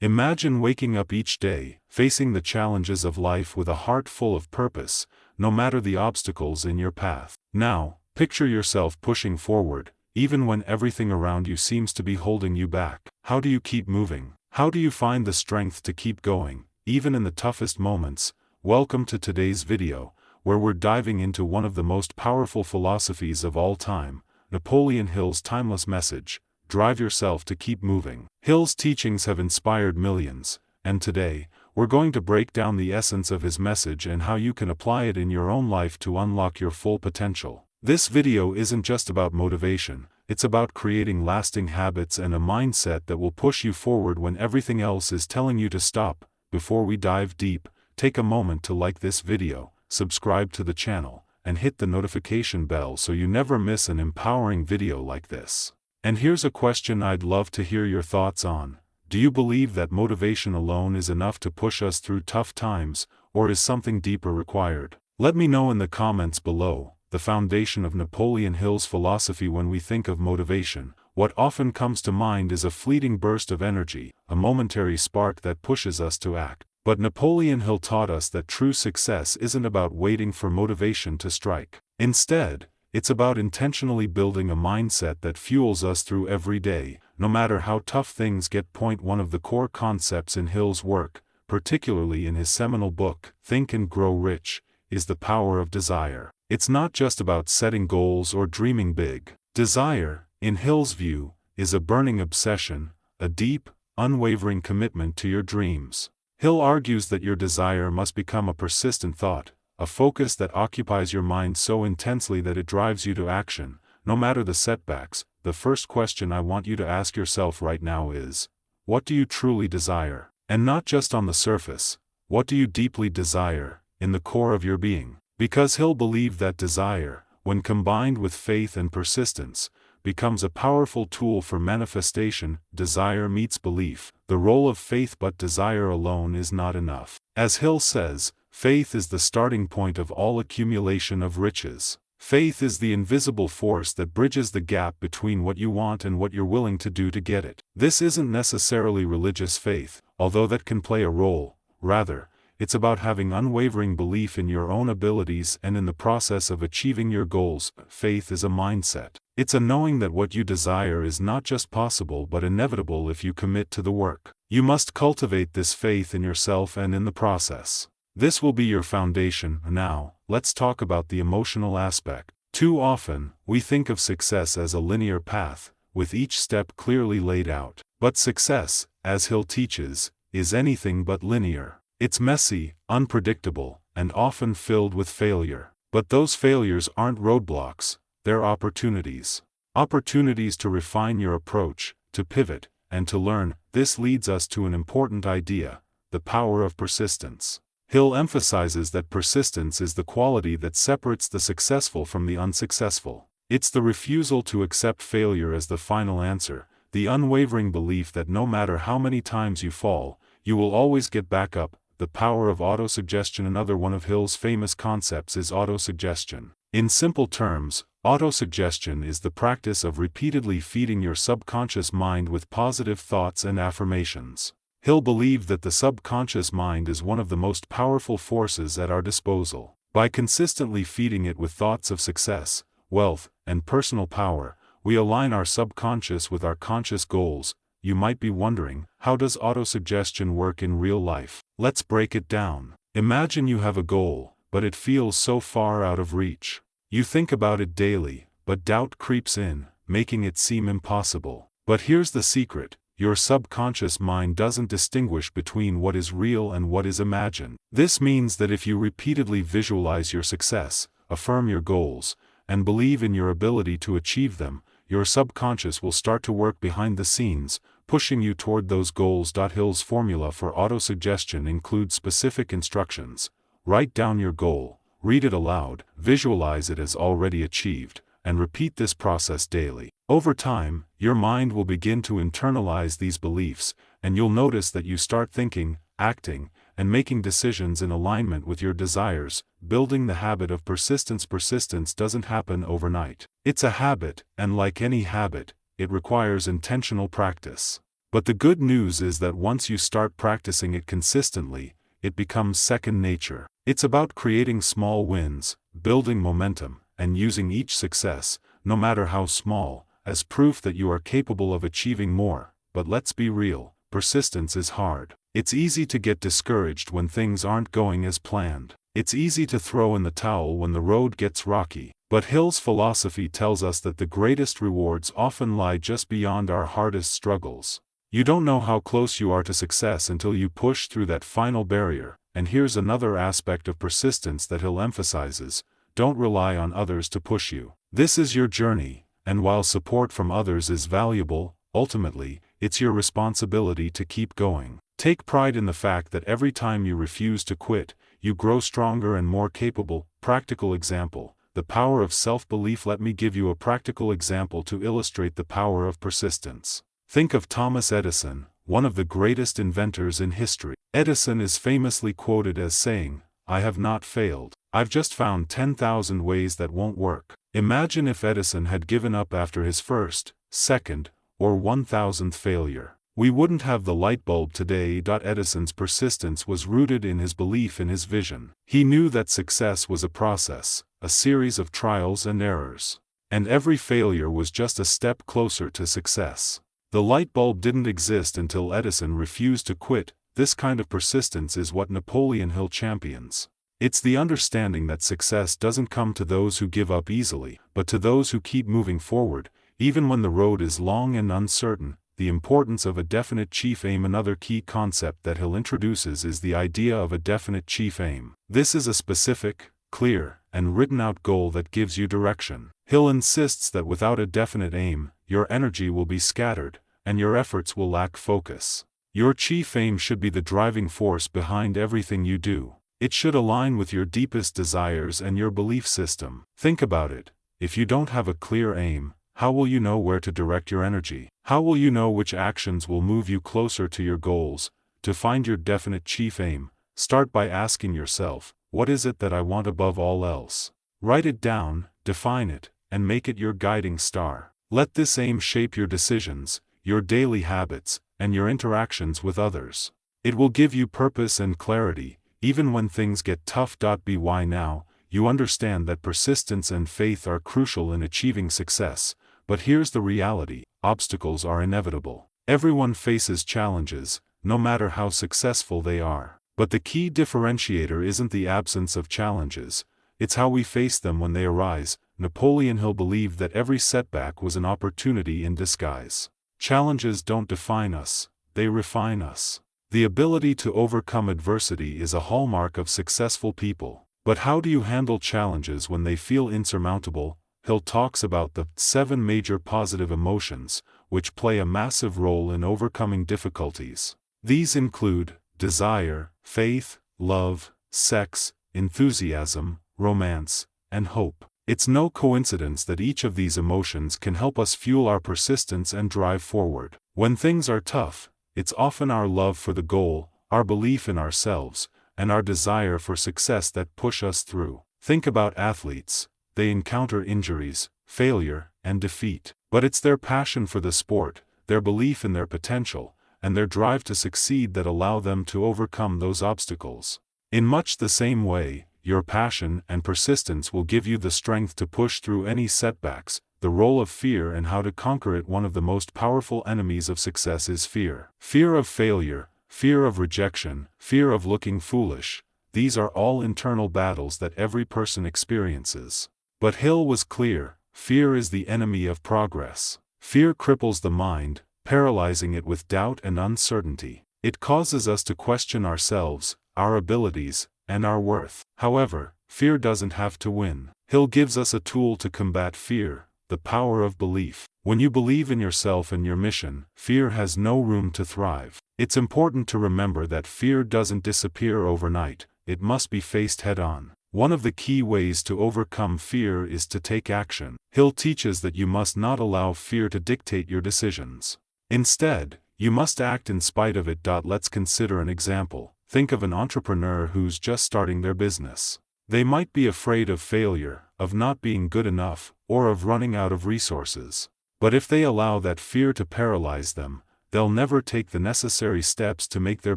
Imagine waking up each day, facing the challenges of life with a heart full of purpose, no matter the obstacles in your path. Now, picture yourself pushing forward, even when everything around you seems to be holding you back. How do you keep moving? How do you find the strength to keep going, even in the toughest moments? Welcome to today's video, where we're diving into one of the most powerful philosophies of all time, Napoleon Hill's timeless message: drive yourself to keep moving. Hill's teachings have inspired millions, and today, we're going to break down the essence of his message and how you can apply it in your own life to unlock your full potential. This video isn't just about motivation, it's about creating lasting habits and a mindset that will push you forward when everything else is telling you to stop. Before we dive deep, take a moment to like this video, subscribe to the channel, and hit the notification bell so you never miss an empowering video like this. And here's a question I'd love to hear your thoughts on. Do you believe that motivation alone is enough to push us through tough times, or is something deeper required? Let me know in the comments below. The foundation of Napoleon Hill's philosophy. When we think of motivation, what often comes to mind is a fleeting burst of energy, a momentary spark that pushes us to act. But Napoleon Hill taught us that true success isn't about waiting for motivation to strike. Instead, it's about intentionally building a mindset that fuels us through every day, no matter how tough things get. One of the core concepts in Hill's work, particularly in his seminal book, Think and Grow Rich, is the power of desire. It's not just about setting goals or dreaming big. Desire, in Hill's view, is a burning obsession, a deep, unwavering commitment to your dreams. Hill argues that your desire must become a persistent thought, a focus that occupies your mind so intensely that it drives you to action, no matter the setbacks. The first question I want you to ask yourself right now is, what do you truly desire? And not just on the surface, what do you deeply desire, in the core of your being? Because Hill believed that desire, when combined with faith and persistence, becomes a powerful tool for manifestation. Desire meets belief, the role of faith. But desire alone is not enough. As Hill says, faith is the starting point of all accumulation of riches. Faith is the invisible force that bridges the gap between what you want and what you're willing to do to get it. This isn't necessarily religious faith, although that can play a role. Rather, it's about having unwavering belief in your own abilities and in the process of achieving your goals. Faith is a mindset. It's a knowing that what you desire is not just possible but inevitable if you commit to the work. You must cultivate this faith in yourself and in the process. This will be your foundation. Now, let's talk about the emotional aspect. Too often, we think of success as a linear path, with each step clearly laid out. But success, as Hill teaches, is anything but linear. It's messy, unpredictable, and often filled with failure. But those failures aren't roadblocks, they're opportunities. Opportunities to refine your approach, to pivot, and to learn. This leads us to an important idea: the power of persistence. Hill emphasizes that persistence is the quality that separates the successful from the unsuccessful. It's the refusal to accept failure as the final answer, the unwavering belief that no matter how many times you fall, you will always get back up. The power of autosuggestion. Another one of Hill's famous concepts is autosuggestion. In simple terms, autosuggestion is the practice of repeatedly feeding your subconscious mind with positive thoughts and affirmations. Hill believed that the subconscious mind is one of the most powerful forces at our disposal. By consistently feeding it with thoughts of success, wealth, and personal power, we align our subconscious with our conscious goals. You might be wondering, how does autosuggestion work in real life? Let's break it down. Imagine you have a goal, but it feels so far out of reach. You think about it daily, but doubt creeps in, making it seem impossible. But here's the secret: your subconscious mind doesn't distinguish between what is real and what is imagined. This means that if you repeatedly visualize your success, affirm your goals, and believe in your ability to achieve them, your subconscious will start to work behind the scenes, pushing you toward those goals. Hill's formula for autosuggestion includes specific instructions. Write down your goal, read it aloud, visualize it as already achieved, and repeat this process daily. Over time, your mind will begin to internalize these beliefs, and you'll notice that you start thinking, acting, and making decisions in alignment with your desires. Building the habit of persistence. Persistence doesn't happen overnight. It's a habit, and like any habit, it requires intentional practice. But the good news is that once you start practicing it consistently, it becomes second nature. It's about creating small wins, building momentum, and using each success, no matter how small, as proof that you are capable of achieving more. But let's be real, persistence is hard. It's easy to get discouraged when things aren't going as planned. It's easy to throw in the towel when the road gets rocky. But Hill's philosophy tells us that the greatest rewards often lie just beyond our hardest struggles. You don't know how close you are to success until you push through that final barrier. And here's another aspect of persistence that Hill emphasizes: don't rely on others to push you. This is your journey, and while support from others is valuable, ultimately, it's your responsibility to keep going. Take pride in the fact that every time you refuse to quit, you grow stronger and more capable. Practical example: the power of self-belief. Let me give you a practical example to illustrate the power of persistence. Think of Thomas Edison, one of the greatest inventors in history. Edison is famously quoted as saying, "I have not failed. I've just found 10,000 ways that won't work." Imagine if Edison had given up after his first, second, or 1,000th failure. We wouldn't have the light bulb today. Edison's persistence was rooted in his belief in his vision. He knew that success was a process, a series of trials and errors. And every failure was just a step closer to success. The light bulb didn't exist until Edison refused to quit. This kind of persistence is what Napoleon Hill champions. It's the understanding that success doesn't come to those who give up easily, but to those who keep moving forward, even when the road is long and uncertain. The importance of a definite chief aim. Another key concept that Hill introduces is the idea of a definite chief aim. This is a specific, clear, and written-out goal that gives you direction. Hill insists that without a definite aim, your energy will be scattered, and your efforts will lack focus. Your chief aim should be the driving force behind everything you do. It should align with your deepest desires and your belief system. Think about it. If you don't have a clear aim, how will you know where to direct your energy? How will you know which actions will move you closer to your goals? To find your definite chief aim, start by asking yourself, what is it that I want above all else? Write it down, define it, and make it your guiding star. Let this aim shape your decisions, your daily habits, and your interactions with others. It will give you purpose and clarity, even when things get tough. By now, you understand that persistence and faith are crucial in achieving success. But here's the reality: obstacles are inevitable. Everyone faces challenges, no matter how successful they are. But the key differentiator isn't the absence of challenges, it's how we face them when they arise. Napoleon Hill believed that every setback was an opportunity in disguise. Challenges don't define us, they refine us. The ability to overcome adversity is a hallmark of successful people. But how do you handle challenges when they feel insurmountable? Hill talks about the 7 major positive emotions, which play a massive role in overcoming difficulties. These include desire, faith, love, sex, enthusiasm, romance, and hope. It's no coincidence that each of these emotions can help us fuel our persistence and drive forward. When things are tough, it's often our love for the goal, our belief in ourselves, and our desire for success that push us through. Think about athletes. They encounter injuries, failure, and defeat. But it's their passion for the sport, their belief in their potential, and their drive to succeed that allow them to overcome those obstacles. In much the same way, your passion and persistence will give you the strength to push through any setbacks. The role of fear and how to conquer it. One of the most powerful enemies of success is fear. Fear of failure, fear of rejection, fear of looking foolish. These are all internal battles that every person experiences. But Hill was clear: fear is the enemy of progress. Fear cripples the mind, paralyzing it with doubt and uncertainty. It causes us to question ourselves, our abilities, and our worth. However, fear doesn't have to win. Hill gives us a tool to combat fear: the power of belief. When you believe in yourself and your mission, fear has no room to thrive. It's important to remember that fear doesn't disappear overnight, it must be faced head-on. One of the key ways to overcome fear is to take action. Hill teaches that you must not allow fear to dictate your decisions. Instead, you must act in spite of it. Let's consider an example. Think of an entrepreneur who's just starting their business. They might be afraid of failure, of not being good enough, or of running out of resources. But if they allow that fear to paralyze them, they'll never take the necessary steps to make their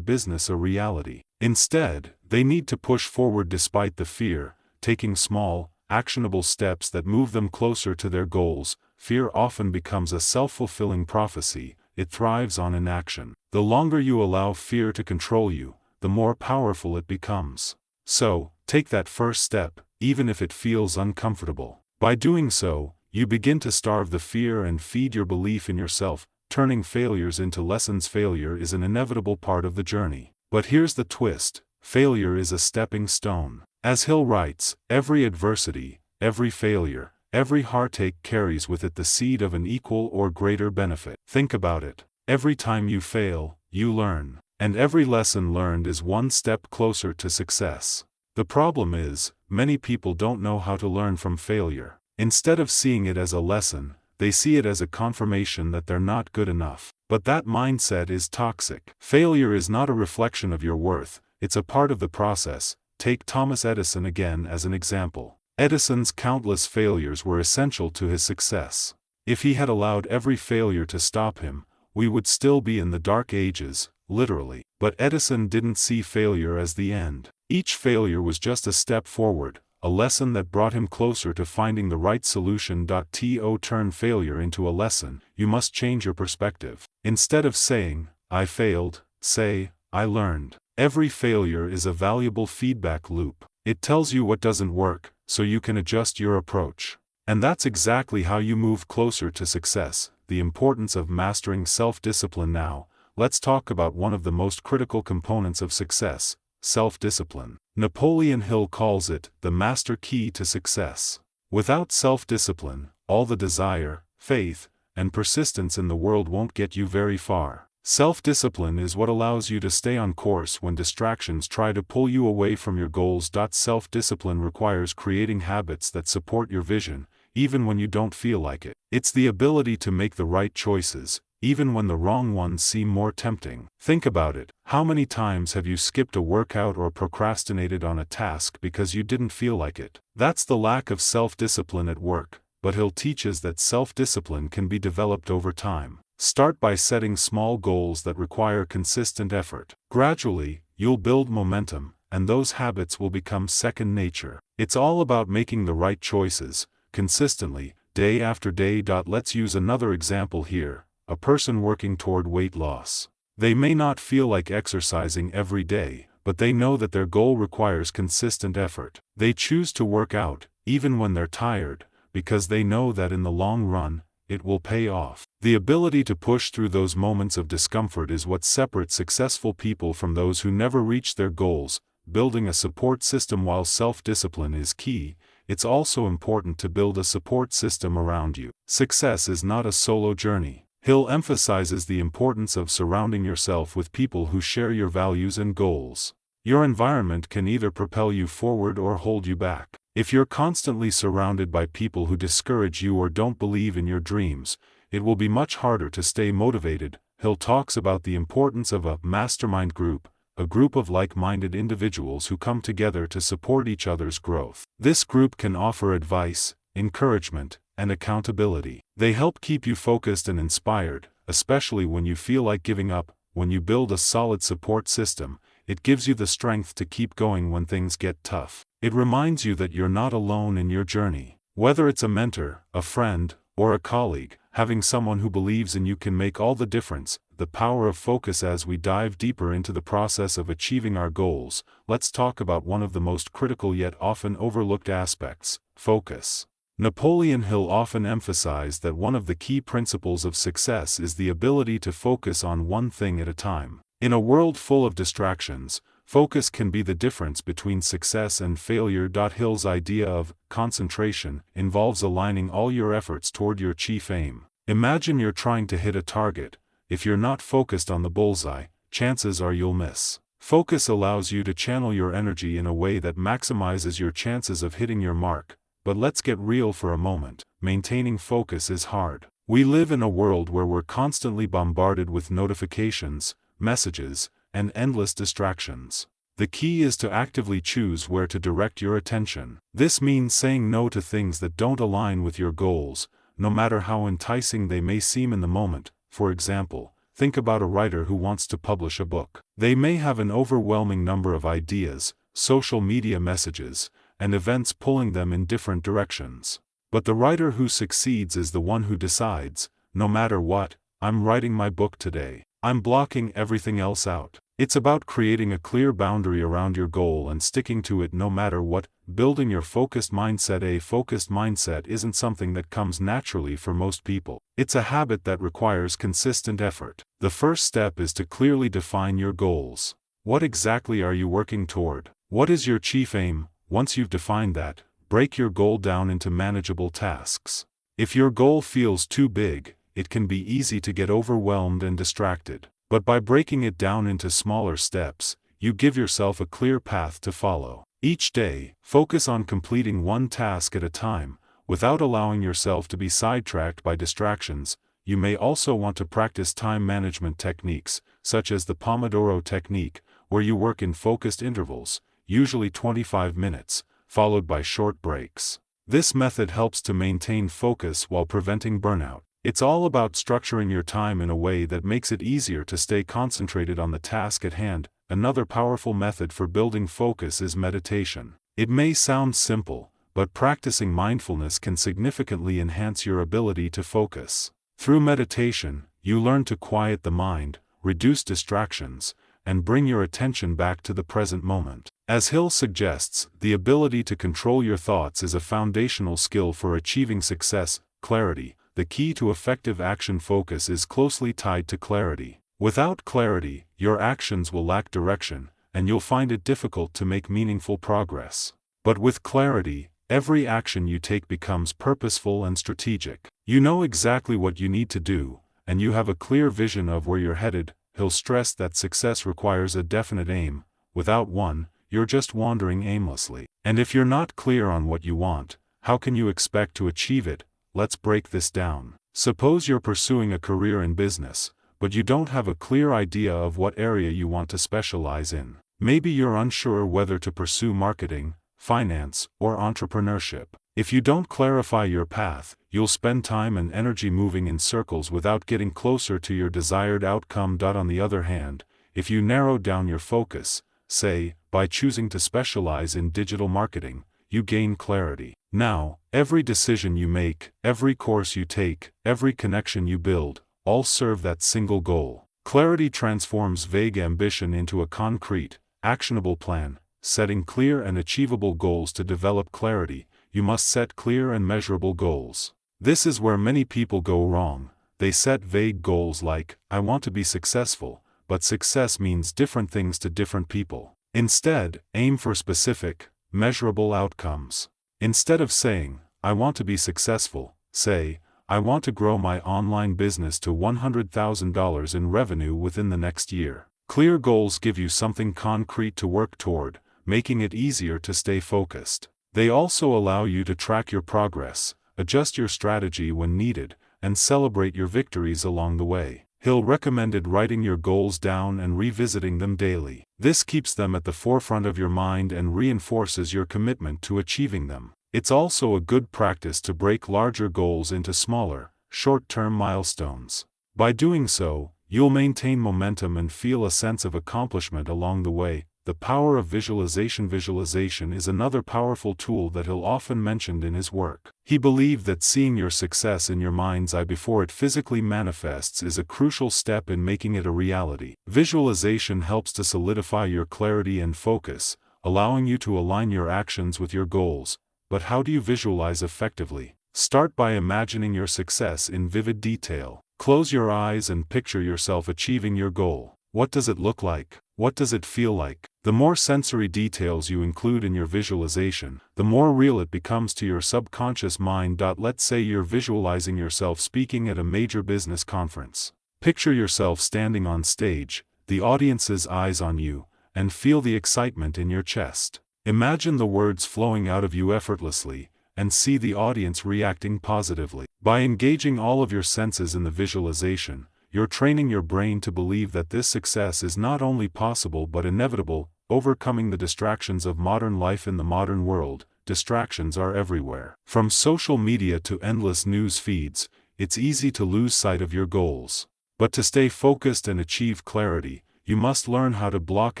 business a reality. Instead, they need to push forward despite the fear, taking small, actionable steps that move them closer to their goals. Fear often becomes a self-fulfilling prophecy. It thrives on inaction. The longer you allow fear to control you, the more powerful it becomes. So, take that first step, even if it feels uncomfortable. By doing so, you begin to starve the fear and feed your belief in yourself, turning failures into lessons. Failure is an inevitable part of the journey. But here's the twist: failure is a stepping stone. As Hill writes, every adversity, every failure, every heartache carries with it the seed of an equal or greater benefit. Think about it. Every time you fail, you learn. And every lesson learned is one step closer to success. The problem is, many people don't know how to learn from failure. Instead of seeing it as a lesson, they see it as a confirmation that they're not good enough. But that mindset is toxic. Failure is not a reflection of your worth, it's a part of the process. Take Thomas Edison again as an example. Edison's countless failures were essential to his success. If he had allowed every failure to stop him, we would still be in the dark ages, literally. But Edison didn't see failure as the end. Each failure was just a step forward, a lesson that brought him closer to finding the right solution. To turn failure into a lesson, you must change your perspective. Instead of saying, "I failed," say, "I learned." Every failure is a valuable feedback loop. It tells you what doesn't work, so you can adjust your approach. And that's exactly how you move closer to success. The importance of mastering self-discipline. Now, let's talk about one of the most critical components of success: self-discipline. Napoleon Hill calls it the master key to success. Without self-discipline, all the desire, faith, and persistence in the world won't get you very far. Self-discipline is what allows you to stay on course when distractions try to pull you away from your goals. Self-discipline requires creating habits that support your vision, even when you don't feel like it. It's the ability to make the right choices, even when the wrong ones seem more tempting. Think about it. How many times have you skipped a workout or procrastinated on a task because you didn't feel like it? That's the lack of self-discipline at work. But Hill teaches that self-discipline can be developed over time. Start by setting small goals that require consistent effort. Gradually, you'll build momentum, and those habits will become second nature. It's all about making the right choices, consistently, day after day. Let's use another example here: a person working toward weight loss. They may not feel like exercising every day, but they know that their goal requires consistent effort. They choose to work out, even when they're tired, because they know that in the long run, it will pay off. The ability to push through those moments of discomfort is what separates successful people from those who never reach their goals. Building a support system. While self-discipline is key, it's also important to build a support system around you. Success is not a solo journey. Hill emphasizes the importance of surrounding yourself with people who share your values and goals. Your environment can either propel you forward or hold you back. If you're constantly surrounded by people who discourage you or don't believe in your dreams, it will be much harder to stay motivated. Hill talks about the importance of a mastermind group, a group of like-minded individuals who come together to support each other's growth. This group can offer advice, encouragement, and accountability. They help keep you focused and inspired, especially when you feel like giving up. When you build a solid support system, it gives you the strength to keep going when things get tough. It reminds you that you're not alone in your journey. Whether it's a mentor, a friend, or a colleague, having someone who believes in you can make all the difference. The power of focus. As we dive deeper into the process of achieving our goals, let's talk about one of the most critical yet often overlooked aspects: focus. Napoleon Hill often emphasized that one of the key principles of success is the ability to focus on one thing at a time. In a world full of distractions, focus can be the difference between success and failure. Hill's idea of concentration involves aligning all your efforts toward your chief aim. Imagine you're trying to hit a target. If you're not focused on the bullseye, chances are you'll miss. Focus allows you to channel your energy in a way that maximizes your chances of hitting your mark. But let's get real for a moment. Maintaining focus is hard. We live in a world where we're constantly bombarded with notifications, messages, and endless distractions. The key is to actively choose where to direct your attention. This means saying no to things that don't align with your goals, no matter how enticing they may seem in the moment. For example, think about a writer who wants to publish a book. They may have an overwhelming number of ideas, social media messages, and events pulling them in different directions. But the writer who succeeds is the one who decides, no matter what, I'm writing my book today. I'm blocking everything else out. It's about creating a clear boundary around your goal and sticking to it no matter what, building your focused mindset. A focused mindset isn't something that comes naturally for most people. It's a habit that requires consistent effort. The first step is to clearly define your goals. What exactly are you working toward? What is your chief aim? Once you've defined that, break your goal down into manageable tasks. If your goal feels too big, it can be easy to get overwhelmed and distracted. But by breaking it down into smaller steps, you give yourself a clear path to follow. Each day, focus on completing one task at a time, without allowing yourself to be sidetracked by distractions. You may also want to practice time management techniques, such as the Pomodoro technique, where you work in focused intervals, usually 25 minutes, followed by short breaks. This method helps to maintain focus while preventing burnout. It's all about structuring your time in a way that makes it easier to stay concentrated on the task at hand. Another powerful method for building focus is meditation. It may sound simple, but practicing mindfulness can significantly enhance your ability to focus. Through meditation, you learn to quiet the mind, reduce distractions, and bring your attention back to the present moment. As Hill suggests, the ability to control your thoughts is a foundational skill for achieving success. Clarity. The key to effective action. Focus is closely tied to clarity. Without clarity, your actions will lack direction, and you'll find it difficult to make meaningful progress. But with clarity, every action you take becomes purposeful and strategic. You know exactly what you need to do, and you have a clear vision of where you're headed. He'll stress that success requires a definite aim. Without one, you're just wandering aimlessly. And if you're not clear on what you want, how can you expect to achieve it? Let's break this down. Suppose you're pursuing a career in business, but you don't have a clear idea of what area you want to specialize in. Maybe you're unsure whether to pursue marketing, finance, or entrepreneurship. If you don't clarify your path, you'll spend time and energy moving in circles without getting closer to your desired outcome. On the other hand, if you narrow down your focus, say, by choosing to specialize in digital marketing, you gain clarity. Now, every decision you make, every course you take, every connection you build, all serve that single goal. Clarity transforms vague ambition into a concrete, actionable plan. Setting clear and achievable goals. To develop clarity, you must set clear and measurable goals. This is where many people go wrong. They set vague goals like, I want to be successful, but success means different things to different people. Instead, aim for specific, measurable outcomes. Instead of saying, I want to be successful, say, I want to grow my online business to $100,000 in revenue within the next year. Clear goals give you something concrete to work toward, making it easier to stay focused. They also allow you to track your progress, adjust your strategy when needed, and celebrate your victories along the way. Hill recommended writing your goals down and revisiting them daily. This keeps them at the forefront of your mind and reinforces your commitment to achieving them. It's also a good practice to break larger goals into smaller, short-term milestones. By doing so, you'll maintain momentum and feel a sense of accomplishment along the way. The power of visualization. Visualization is another powerful tool that Hill often mentioned in his work. He believed that seeing your success in your mind's eye before it physically manifests is a crucial step in making it a reality. Visualization helps to solidify your clarity and focus, allowing you to align your actions with your goals. But how do you visualize effectively? Start by imagining your success in vivid detail. Close your eyes and picture yourself achieving your goal. What does it look like? What does it feel like? The more sensory details you include in your visualization, the more real it becomes to your subconscious mind. Let's say you're visualizing yourself speaking at a major business conference. Picture yourself standing on stage, the audience's eyes on you, and feel the excitement in your chest. Imagine the words flowing out of you effortlessly, and see the audience reacting positively. By engaging all of your senses in the visualization, you're training your brain to believe that this success is not only possible but inevitable. Overcoming the distractions of modern life. In the modern world, distractions are everywhere. From social media to endless news feeds, it's easy to lose sight of your goals. But to stay focused and achieve clarity, you must learn how to block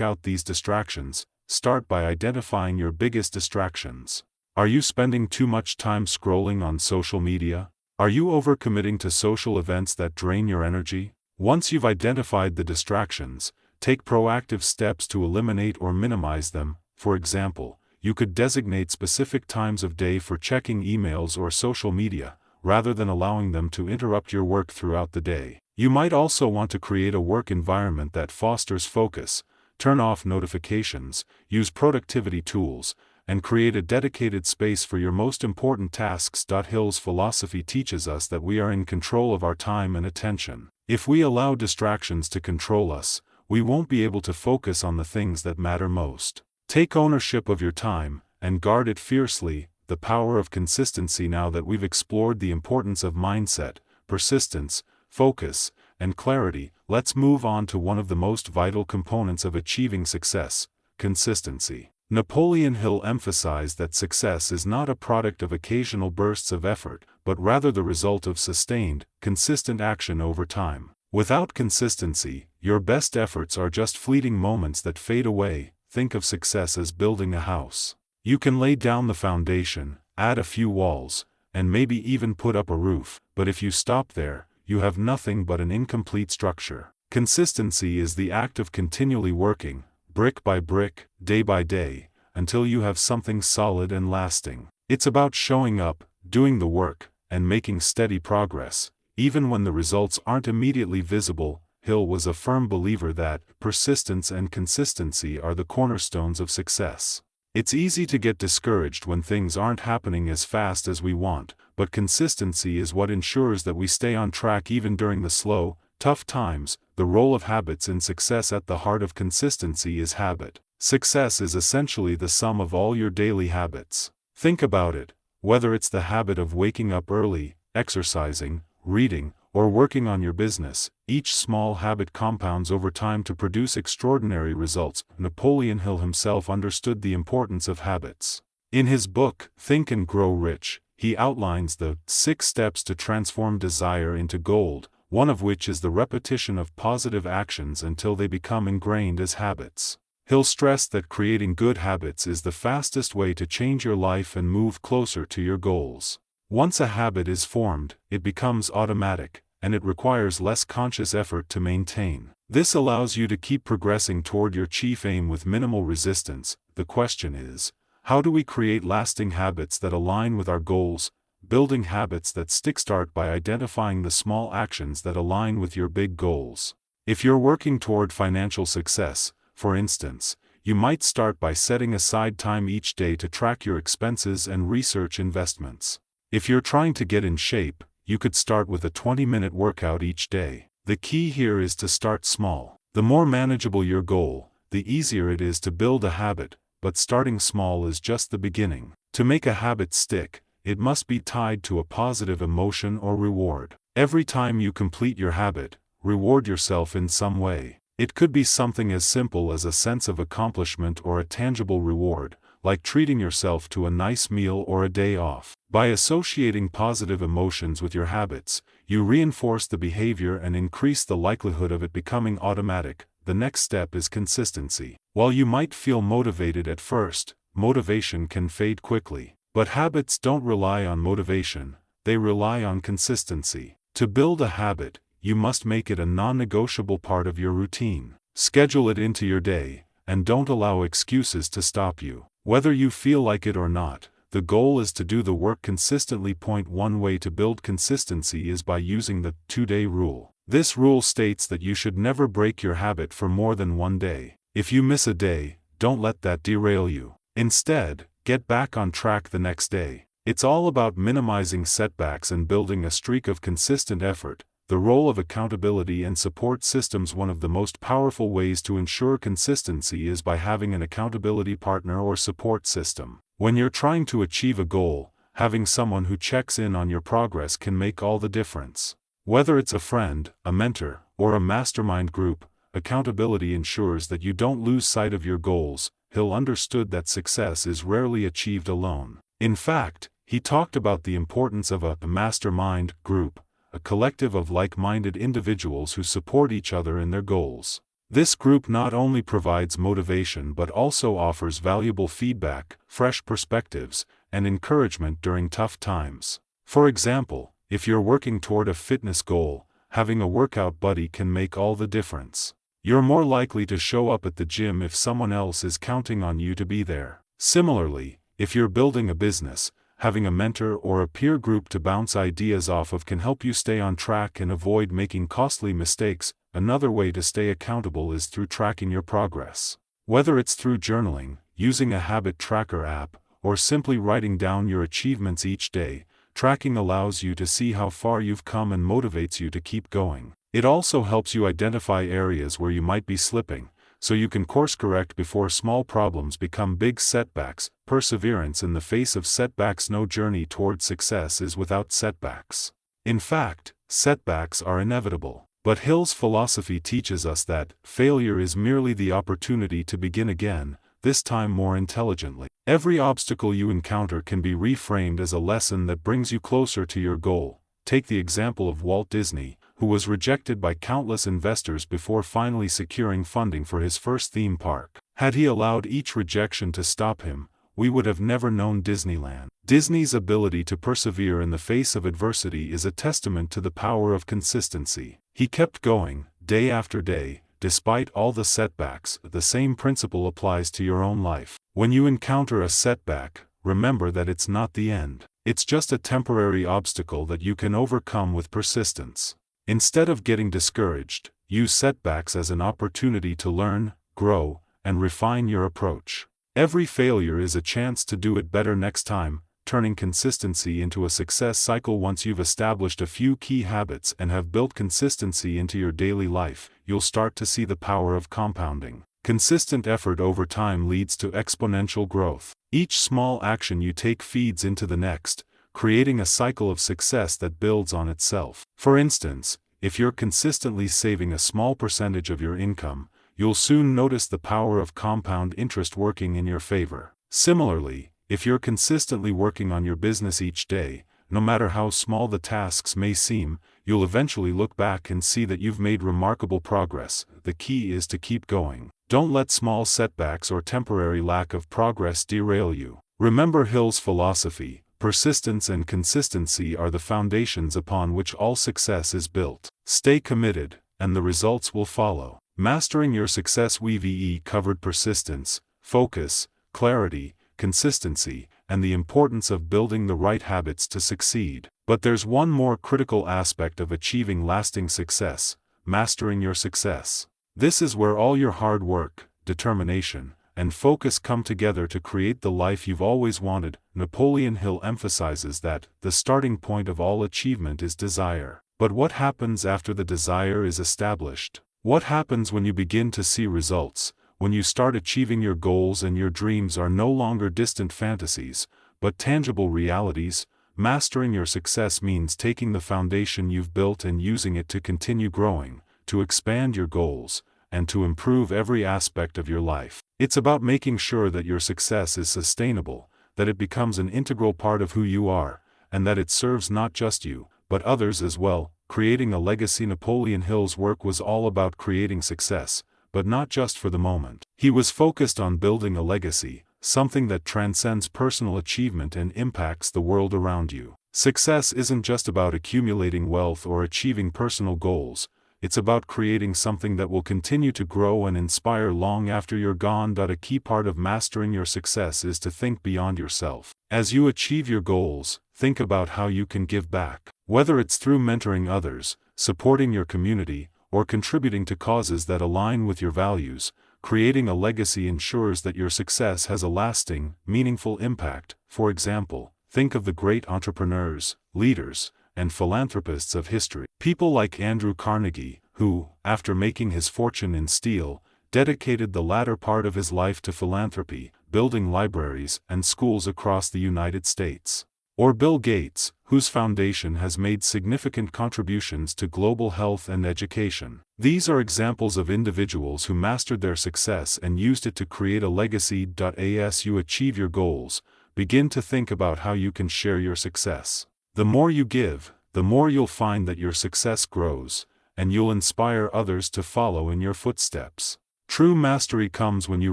out these distractions. Start by identifying your biggest distractions. Are you spending too much time scrolling on social media? Are you overcommitting to social events that drain your energy? Once you've identified the distractions, take proactive steps to eliminate or minimize them. For example, you could designate specific times of day for checking emails or social media, rather than allowing them to interrupt your work throughout the day. You might also want to create a work environment that fosters focus, turn off notifications, use productivity tools, and create a dedicated space for your most important tasks. Hill's philosophy teaches us that we are in control of our time and attention. If we allow distractions to control us, we won't be able to focus on the things that matter most. Take ownership of your time, and guard it fiercely. The power of consistency. Now that we've explored the importance of mindset, persistence, focus, and clarity, let's move on to one of the most vital components of achieving success: consistency. Napoleon Hill emphasized that success is not a product of occasional bursts of effort, but rather the result of sustained, consistent action over time. Without consistency, your best efforts are just fleeting moments that fade away. Think of success as building a house. You can lay down the foundation, add a few walls, and maybe even put up a roof, but if you stop there, you have nothing but an incomplete structure. Consistency is the act of continually working, brick by brick, day by day, until you have something solid and lasting. It's about showing up, doing the work, and making steady progress, even when the results aren't immediately visible. Hill was a firm believer that persistence and consistency are the cornerstones of success. It's easy to get discouraged when things aren't happening as fast as we want, but consistency is what ensures that we stay on track even during the slow, tough times. The role of habits in success. At the heart of consistency is habit. Success is essentially the sum of all your daily habits. Think about it, whether it's the habit of waking up early, exercising, reading, or working on your business, each small habit compounds over time to produce extraordinary results. Napoleon Hill himself understood the importance of habits. In his book, Think and Grow Rich, he outlines the 6 steps to transform desire into gold, one of which is the repetition of positive actions until they become ingrained as habits. Hill stressed that creating good habits is the fastest way to change your life and move closer to your goals. Once a habit is formed, it becomes automatic, and it requires less conscious effort to maintain. This allows you to keep progressing toward your chief aim with minimal resistance. The question is, how do we create lasting habits that align with our goals? Building habits that stick. Start by identifying the small actions that align with your big goals. If you're working toward financial success, for instance, you might start by setting aside time each day to track your expenses and research investments. If you're trying to get in shape, you could start with a 20-minute workout each day. The key here is to start small. The more manageable your goal, the easier it is to build a habit, but starting small is just the beginning. To make a habit stick, it must be tied to a positive emotion or reward. Every time you complete your habit, reward yourself in some way. It could be something as simple as a sense of accomplishment or a tangible reward, like treating yourself to a nice meal or a day off. By associating positive emotions with your habits, you reinforce the behavior and increase the likelihood of it becoming automatic. The next step is consistency. While you might feel motivated at first, motivation can fade quickly. But habits don't rely on motivation, they rely on consistency. To build a habit, you must make it a non-negotiable part of your routine. Schedule it into your day, and don't allow excuses to stop you. Whether you feel like it or not, the goal is to do the work consistently. One way to build consistency is by using the 2-day rule. This rule states that you should never break your habit for more than 1 day. If you miss a day, don't let that derail you. Instead, get back on track the next day. It's all about minimizing setbacks and building a streak of consistent effort. The role of accountability and support systems. One of the most powerful ways to ensure consistency is by having an accountability partner or support system. When you're trying to achieve a goal, having someone who checks in on your progress can make all the difference. Whether it's a friend, a mentor, or a mastermind group, accountability ensures that you don't lose sight of your goals. Hill understood that success is rarely achieved alone. In fact, he talked about the importance of a mastermind group, a collective of like-minded individuals who support each other in their goals. This group not only provides motivation but also offers valuable feedback, fresh perspectives, and encouragement during tough times. For example, if you're working toward a fitness goal, having a workout buddy can make all the difference. You're more likely to show up at the gym if someone else is counting on you to be there. Similarly, if you're building a business, having a mentor or a peer group to bounce ideas off of can help you stay on track and avoid making costly mistakes. Another way to stay accountable is through tracking your progress. Whether it's through journaling, using a habit tracker app, or simply writing down your achievements each day, tracking allows you to see how far you've come and motivates you to keep going. It also helps you identify areas where you might be slipping, so you can course correct before small problems become big setbacks. Perseverance in the face of setbacks. No journey toward success is without setbacks. In fact, setbacks are inevitable. But Hill's philosophy teaches us that failure is merely the opportunity to begin again, this time more intelligently. Every obstacle you encounter can be reframed as a lesson that brings you closer to your goal. Take the example of Walt Disney, who was rejected by countless investors before finally securing funding for his first theme park. Had he allowed each rejection to stop him, we would have never known Disneyland. Disney's ability to persevere in the face of adversity is a testament to the power of consistency. He kept going, day after day, despite all the setbacks. The same principle applies to your own life. When you encounter a setback, remember that it's not the end. It's just a temporary obstacle that you can overcome with persistence. Instead of getting discouraged, use setbacks as an opportunity to learn, grow, and refine your approach. Every failure is a chance to do it better next time, turning consistency into a success cycle. Once you've established a few key habits and have built consistency into your daily life, you'll start to see the power of compounding. Consistent effort over time leads to exponential growth. Each small action you take feeds into the next, creating a cycle of success that builds on itself. For instance, if you're consistently saving a small percentage of your income, you'll soon notice the power of compound interest working in your favor. Similarly, if you're consistently working on your business each day, no matter how small the tasks may seem, you'll eventually look back and see that you've made remarkable progress. The key is to keep going. Don't let small setbacks or temporary lack of progress derail you. Remember Hill's philosophy: persistence and consistency are the foundations upon which all success is built. Stay committed, and the results will follow. Mastering your success. We've covered persistence, focus, clarity, consistency, and the importance of building the right habits to succeed. But there's one more critical aspect of achieving lasting success: mastering your success. This is where all your hard work, determination, and focus come together to create the life you've always wanted. Napoleon Hill emphasizes that the starting point of all achievement is desire. But what happens after the desire is established? What happens when you begin to see results, when you start achieving your goals and your dreams are no longer distant fantasies, but tangible realities? Mastering your success means taking the foundation you've built and using it to continue growing, to expand your goals, and to improve every aspect of your life. It's about making sure that your success is sustainable, that it becomes an integral part of who you are, and that it serves not just you, but others as well. Creating a legacy. Napoleon Hill's work was all about creating success, but not just for the moment. He was focused on building a legacy, something that transcends personal achievement and impacts the world around you. Success isn't just about accumulating wealth or achieving personal goals. It's about creating something that will continue to grow and inspire long after you're gone. A key part of mastering your success is to think beyond yourself. As you achieve your goals, think about how you can give back. Whether it's through mentoring others, supporting your community, or contributing to causes that align with your values, creating a legacy ensures that your success has a lasting, meaningful impact. For example, think of the great entrepreneurs, leaders, and philanthropists of history. People like Andrew Carnegie, who, after making his fortune in steel, dedicated the latter part of his life to philanthropy, building libraries and schools across the United States. Or Bill Gates, whose foundation has made significant contributions to global health and education. These are examples of individuals who mastered their success and used it to create a legacy. As you achieve your goals, begin to think about how you can share your success. The more you give, the more you'll find that your success grows, and you'll inspire others to follow in your footsteps. True mastery comes when you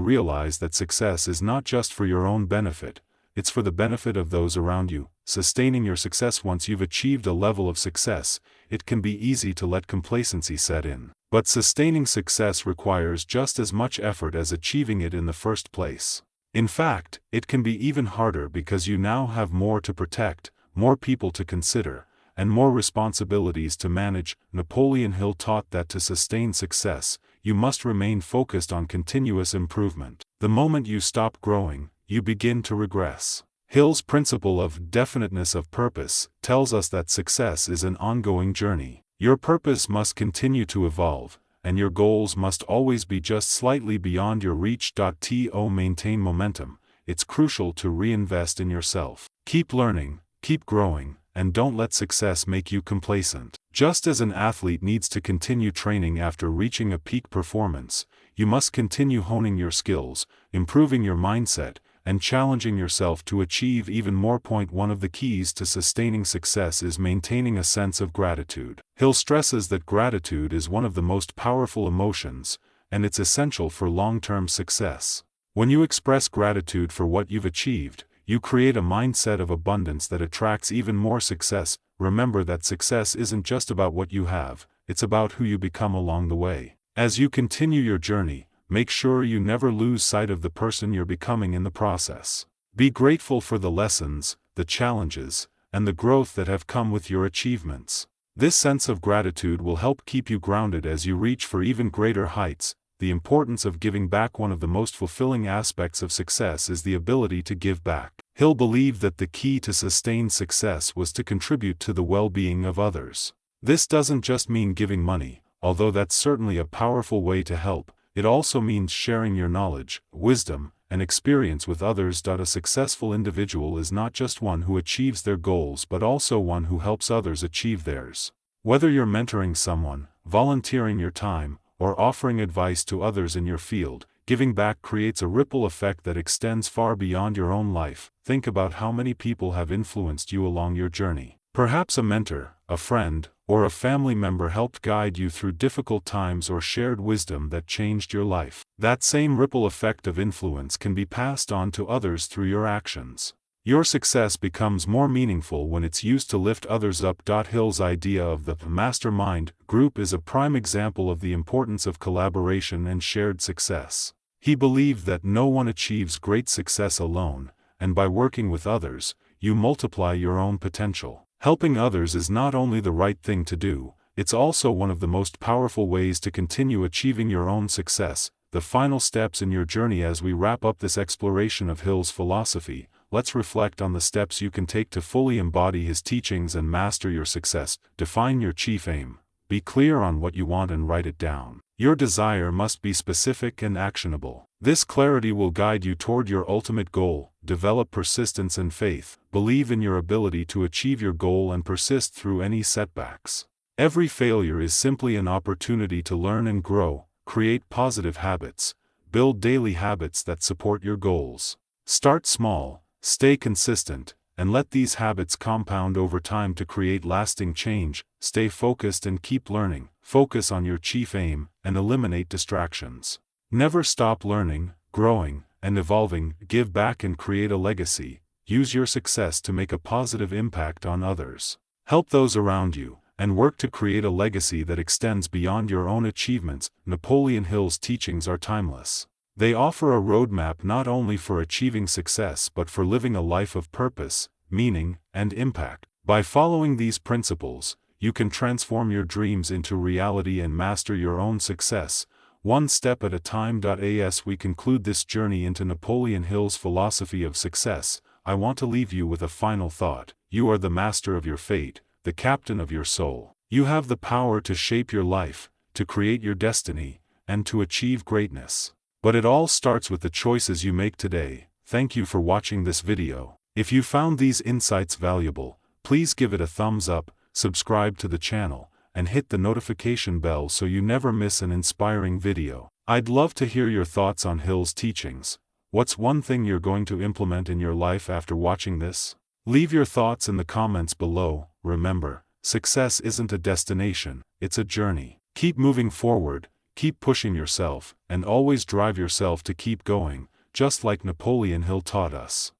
realize that success is not just for your own benefit, it's for the benefit of those around you. Sustaining your success. Once you've achieved a level of success, it can be easy to let complacency set in. But sustaining success requires just as much effort as achieving it in the first place. In fact, it can be even harder because you now have more to protect, more people to consider, and more responsibilities to manage. Napoleon Hill taught that to sustain success, you must remain focused on continuous improvement. The moment you stop growing, you begin to regress. Hill's principle of definiteness of purpose tells us that success is an ongoing journey. Your purpose must continue to evolve, and your goals must always be just slightly beyond your reach. To maintain momentum, it's crucial to reinvest in yourself. Keep learning, keep growing, and don't let success make you complacent. Just as an athlete needs to continue training after reaching a peak performance, you must continue honing your skills, improving your mindset, and challenging yourself to achieve even more. One of the keys to sustaining success is maintaining a sense of gratitude. Hill stresses that gratitude is one of the most powerful emotions, and it's essential for long-term success. When you express gratitude for what you've achieved, you create a mindset of abundance that attracts even more success. Remember that success isn't just about what you have, it's about who you become along the way. As you continue your journey, make sure you never lose sight of the person you're becoming in the process. Be grateful for the lessons, the challenges, and the growth that have come with your achievements. This sense of gratitude will help keep you grounded as you reach for even greater heights. The importance of giving back. One of the most fulfilling aspects of success is the ability to give back. Hill believed that the key to sustained success was to contribute to the well-being of others. This doesn't just mean giving money, although that's certainly a powerful way to help. It also means sharing your knowledge, wisdom, and experience with others. A successful individual is not just one who achieves their goals but also one who helps others achieve theirs. Whether you're mentoring someone, volunteering your time, or offering advice to others in your field, giving back creates a ripple effect that extends far beyond your own life. Think about how many people have influenced you along your journey. Perhaps a mentor, a friend, or a family member helped guide you through difficult times or shared wisdom that changed your life. That same ripple effect of influence can be passed on to others through your actions. Your success becomes more meaningful when it's used to lift others up. Hill's idea of the mastermind group is a prime example of the importance of collaboration and shared success. He believed that no one achieves great success alone, and by working with others, you multiply your own potential. Helping others is not only the right thing to do, it's also one of the most powerful ways to continue achieving your own success. The final steps in your journey. As we wrap up this exploration of Hill's philosophy, let's reflect on the steps you can take to fully embody his teachings and master your success. Define your chief aim. Be clear on what you want and write it down. Your desire must be specific and actionable. This clarity will guide you toward your ultimate goal. Develop persistence and faith. Believe in your ability to achieve your goal and persist through any setbacks. Every failure is simply an opportunity to learn and grow. Create positive habits. Build daily habits that support your goals. Start small, stay consistent, and let these habits compound over time to create lasting change. Stay focused and keep learning. Focus on your chief aim, and eliminate distractions. Never stop learning, growing, and evolving. Give back and create a legacy. Use your success to make a positive impact on others. Help those around you, and work to create a legacy that extends beyond your own achievements. Napoleon Hill's teachings are timeless. They offer a roadmap not only for achieving success but for living a life of purpose, meaning, and impact. By following these principles, you can transform your dreams into reality and master your own success, one step at a time. As we conclude this journey into Napoleon Hill's philosophy of success, I want to leave you with a final thought. You are the master of your fate, the captain of your soul. You have the power to shape your life, to create your destiny, and to achieve greatness. But it all starts with the choices you make today. Thank you for watching this video. If you found these insights valuable, please give it a thumbs up, subscribe to the channel, and hit the notification bell so you never miss an inspiring video. I'd love to hear your thoughts on Hill's teachings. What's one thing you're going to implement in your life after watching this? Leave your thoughts in the comments below. Remember, success isn't a destination, it's a journey. Keep moving forward, keep pushing yourself, and always drive yourself to keep going, just like Napoleon Hill taught us.